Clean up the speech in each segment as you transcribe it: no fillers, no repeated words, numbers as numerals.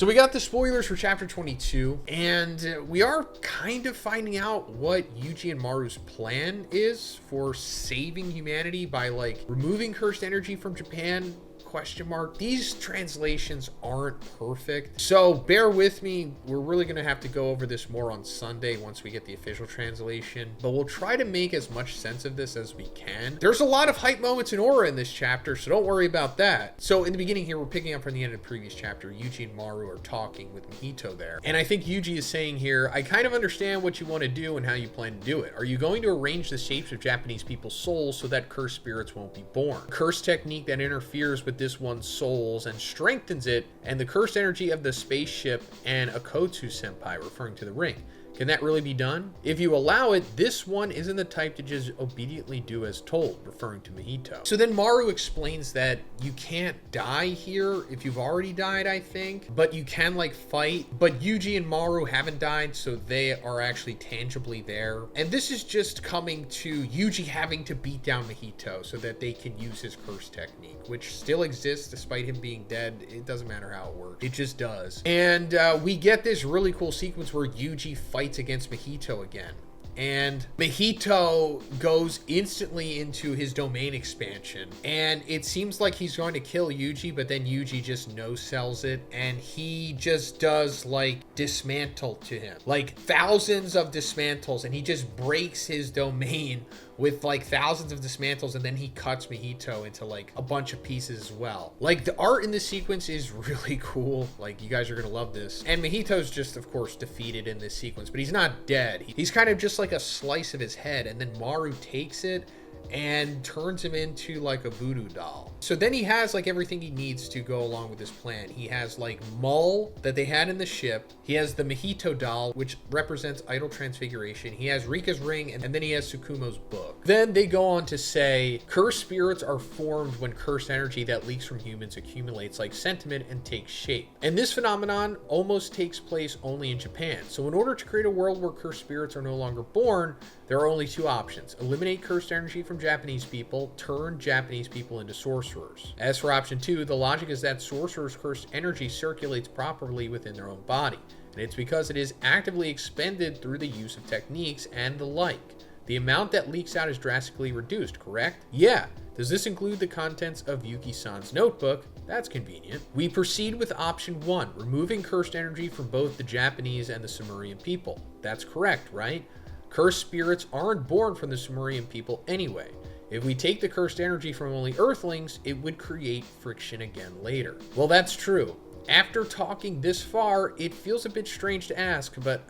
So we got the spoilers for chapter 22, and we are kind of finding out what Yuji and Maru's plan is for saving humanity by like removing cursed energy from Japan. Question mark. These translations aren't perfect, so bear with me. We're really going to have to go over this more on Sunday once we get the official translation, but we'll try to make as much sense of this as we can. There's a lot of hype moments in aura in this chapter, so don't worry about that. So in the beginning here, we're picking up from the end of the previous chapter. Yuji and Maru are talking with Mahito there, and I think Yuji is saying here, I kind of understand what you want to do and how you plan to do it. Are you going to arrange the shapes of Japanese people's souls so that cursed spirits won't be born? Curse technique that interferes with this one's souls and strengthens it, and the cursed energy of the spaceship and Akotsu senpai, referring to the ring. Can that really be done? If you allow it, this one isn't the type to just obediently do as told, referring to Mahito. So then Maru explains that you can't die here if you've already died, I think, but you can like fight. But Yuji and Maru haven't died, so they are actually tangibly there. And this is just coming to Yuji having to beat down Mahito so that they can use his curse technique, which still exists despite him being dead. It doesn't matter how it works. It just does. And we get this really cool sequence where Yuji fights against Mahito again, and Mahito goes instantly into his domain expansion, and it seems like he's going to kill Yuji, but then Yuji just no-sells it, and he just does like dismantle to him, like thousands of dismantles, and he just breaks his domain with like thousands of dismantles, and then he cuts Mahito into like a bunch of pieces as well. Like the art in this sequence is really cool. Like you guys are gonna love this. And Mahito's just of course defeated in this sequence, but he's not dead. He's kind of just like a slice of his head, and then Maru takes it and turns him into like a voodoo doll. So then he has like everything he needs to go along with his plan. He has like Mull that they had in the ship. He has the Mahito doll, which represents idol transfiguration. He has Rika's ring, and then he has Tsukumo's book. Then they go on to say, cursed spirits are formed when cursed energy that leaks from humans accumulates like sentiment and takes shape. And this phenomenon almost takes place only in Japan. So in order to create a world where cursed spirits are no longer born, there are only two options: eliminate cursed energy from Japanese people, turn Japanese people into sorcerers. As for option 2, the logic is that sorcerers' cursed energy circulates properly within their own body, and it's because it is actively expended through the use of techniques and the like. The amount that leaks out is drastically reduced, correct? Yeah. Does this include the contents of Yuki-san's notebook? That's convenient. We proceed with option 1, removing cursed energy from both the Japanese and the Sumerian people. That's correct, right? Cursed spirits aren't born from the Sumerian people anyway. If we take the cursed energy from only Earthlings, it would create friction again later. Well, that's true. After talking this far, it feels a bit strange to ask, but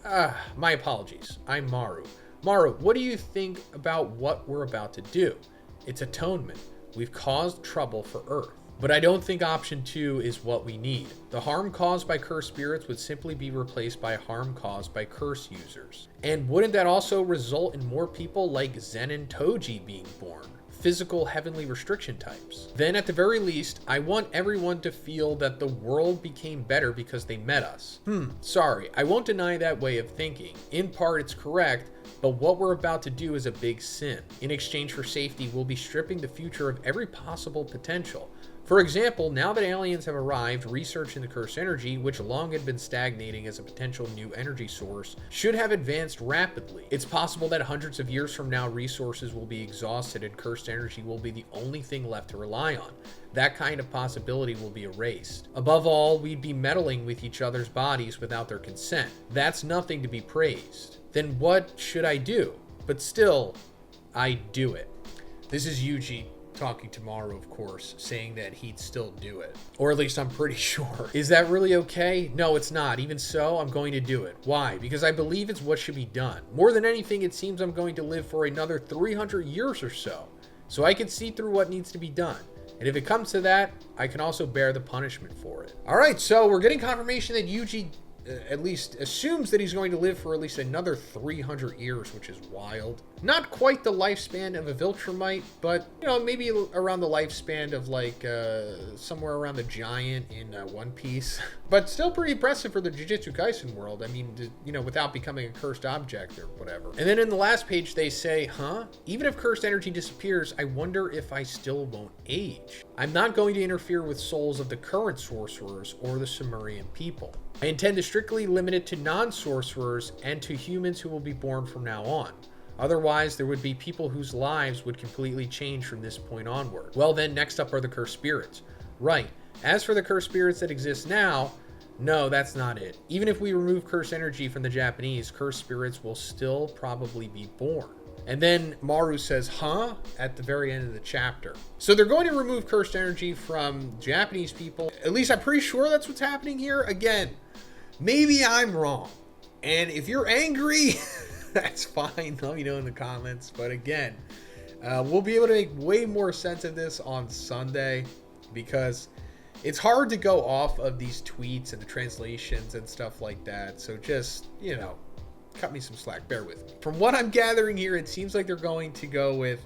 my apologies. I'm Maru. Maru, what do you think about what we're about to do? It's atonement. We've caused trouble for Earth. But I don't think option 2 is what we need. The harm caused by cursed spirits would simply be replaced by harm caused by curse users. And wouldn't that also result in more people like Zen and Toji being born? Physical heavenly restriction types. Then at the very least, I want everyone to feel that the world became better because they met us. Sorry, I won't deny that way of thinking. In part, it's correct, but what we're about to do is a big sin. In exchange for safety, we'll be stripping the future of every possible potential. For example, now that aliens have arrived, research in the cursed energy, which long had been stagnating as a potential new energy source, should have advanced rapidly. It's possible that hundreds of years from now, resources will be exhausted and cursed energy will be the only thing left to rely on. That kind of possibility will be erased. Above all, we'd be meddling with each other's bodies without their consent. That's nothing to be praised. Then what should I do? But still, I do it. This is Yuji talking to Maru, of course, saying that he'd still do it. Or at least I'm pretty sure. Is that really okay? No, it's not. Even so, I'm going to do it. Why? Because I believe it's what should be done. More than anything, it seems I'm going to live for another 300 years or so. So I can see through what needs to be done. And if it comes to that, I can also bear the punishment for it. All right, so we're getting confirmation that Yuji at least assumes that he's going to live for at least another 300 years, which is wild. Not quite the lifespan of a Viltrumite, but, you know, maybe around the lifespan of, like, somewhere around the giant in One Piece. But still pretty impressive for the Jujutsu Kaisen world. I mean, you know, without becoming a cursed object or whatever. And then in the last page, they say, huh? Even if cursed energy disappears, I wonder if I still won't age. I'm not going to interfere with souls of the current sorcerers or the Sumerian people. I intend to strictly limit it to non-sorcerers and to humans who will be born from now on. Otherwise, there would be people whose lives would completely change from this point onward. Well then, next up are the cursed spirits. Right. As for the cursed spirits that exist now, no, that's not it. Even if we remove cursed energy from the Japanese, cursed spirits will still probably be born. And then Maru says, huh? At the very end of the chapter. So they're going to remove cursed energy from Japanese people. At least I'm pretty sure that's what's happening here. Again, maybe I'm wrong. And if you're angry, that's fine. Let me know in the comments. But again, we'll be able to make way more sense of this on Sunday, because it's hard to go off of these tweets and the translations and stuff like that. So just, you know, cut me some slack. Bear with me. From what I'm gathering here, it seems like they're going to go with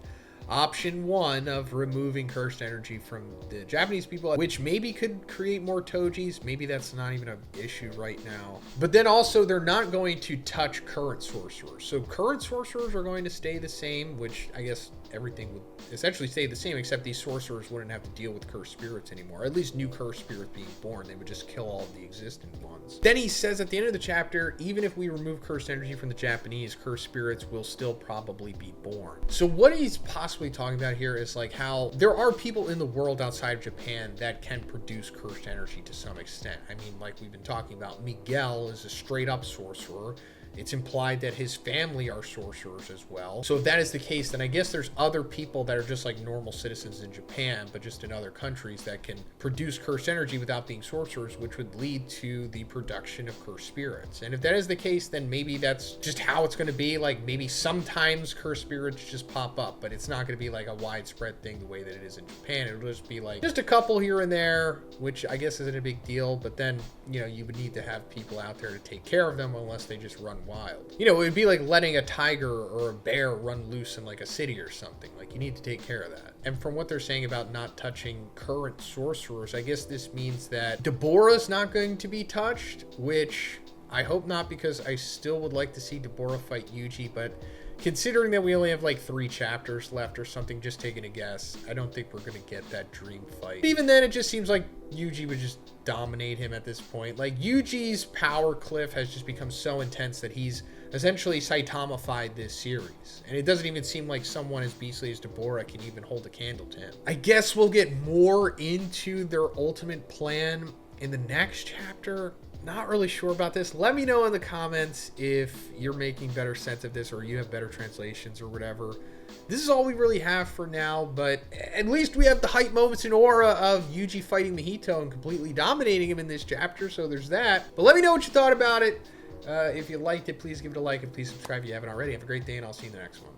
option 1 of removing cursed energy from the Japanese people, which maybe could create more Tojis. Maybe that's not even an issue right now. But then also they're not going to touch current sorcerers. So current sorcerers are going to stay the same, which I guess everything would essentially stay the same, except these sorcerers wouldn't have to deal with cursed spirits anymore. Or at least new cursed spirits being born. They would just kill all of the existing ones. Then he says at the end of the chapter, even if we remove cursed energy from the Japanese, cursed spirits will still probably be born. So what he's possibly talking about here is like how there are people in the world outside of Japan that can produce cursed energy to some extent. I mean, like we've been talking about, Miguel is a straight up sorcerer. It's implied that his family are sorcerers as well. So if that is the case, then I guess there's other people that are just like normal citizens in Japan, but just in other countries that can produce cursed energy without being sorcerers, which would lead to the production of cursed spirits. And if that is the case, then maybe that's just how it's going to be. Like maybe sometimes cursed spirits just pop up, but it's not going to be like a widespread thing the way that it is in Japan. It'll just be like just a couple here and there, which I guess isn't a big deal. But then, you know, you would need to have people out there to take care of them unless they just run wild. You know, it would be like letting a tiger or a bear run loose in like a city or something. Like you need to take care of that. And from what they're saying about not touching current sorcerers, I guess this means that Deborah's not going to be touched, which I hope not, because I still would like to see Deborah fight Yuji, but considering that we only have like 3 chapters left or something, just taking a guess, I don't think we're going to get that dream fight. But even then, it just seems like Yuji would just dominate him at this point. Like Yuji's power cliff has just become so intense that he's essentially Saitama-fied this series. And it doesn't even seem like someone as beastly as Deborah can even hold a candle to him. I guess we'll get more into their ultimate plan in the next chapter. Not really sure about this. Let me know in the comments if you're making better sense of this or you have better translations or whatever. This is all we really have for now, but at least we have the hype moments in aura of Yuji fighting Mahito and completely dominating him in this chapter, so there's that. But let me know what you thought about it. If you liked it, please give it a like and please subscribe if you haven't already. Have a great day, and I'll see you in the next one.